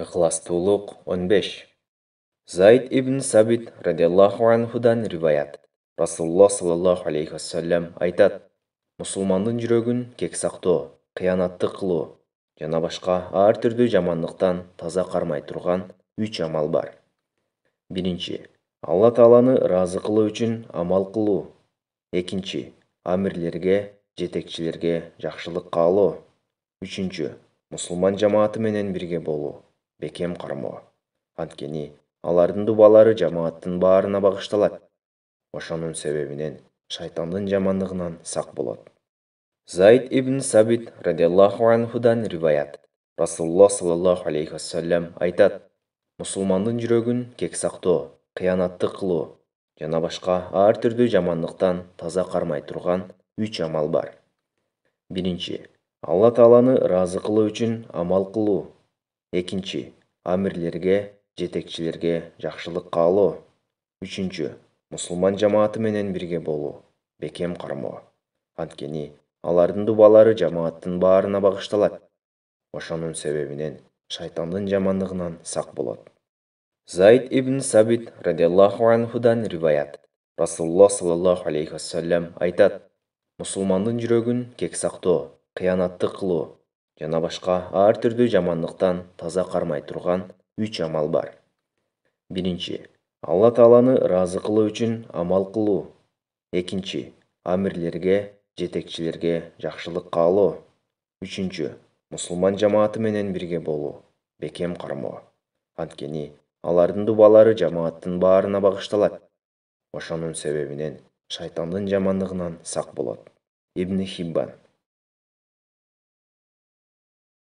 Ықыластуулук 15. Zayd ibn Sabit радиаллаху анхудан риваят. Расулуллах саллаллаху алейхи вассалам айтат: Мұсылмандың жүрегін кек сақтоо, қиянаттық қылуу жана башка ар түрдүү жамандыктан таза кармай турган 3 амал бар. Биринчи, Алла Тааланы разы кылуу үчүн амал кылуу. Экинчи, амирлерге, жетекчилерге жакшылык каалоо. Үчүнчү, мусулман жамааты менен бирге болуу, бекем кармоо. Анткени алардын дубалары жамааттын баарына багышталат. Ошонун себебинен шайтандын жамандыгынан сак болот. Zayd ibn Sabit радиаллаху анхудан риваят. Расулуллах саллаллаху алейхи вассалам айтат: Мусулмандын жүрөгүн кек сактоо, кыянаттык кылуу жана башка ар түрдүү жамандыктан таза кармай турган 3 амал бар. Биринчи, Алла Тааланы разы кылуу үчүн амал кылуу. Экинчи, амирлерге, жетекчилерге жакшылык каалоо. Үчүнчү, мусулман жамааты менен бирге болуу, бекем кармоо. Анткени алардын дубалары жамааттын баарына багышталат. Ошонун себебинен шайтандын жамандыгынан сак болот. Zayd ibn Sabit радиаллаху анхудан риваят. Расулуллах саллаллаху алейхи вассалам айтат: Мусулмандын жүрөгүн кек сактоо, кыянаттык кылуу жана башка ар түрдүү жамандыктан таза кармай турган 3 амал бар. Биринчи, Алла Тааланы разы кылуу үчүн амал кылуу. Экинчи, амирлерге, жетекчилерге жакшылык каалоо. Үчүнчү, мусулман жамааты менен бирге болуу, бекем кармоо. Анткени алардын дубалары жамааттын баарына багышталат. Ошонун себебинен шайтандын жамандыгынан сак болот. Ибн Хиббан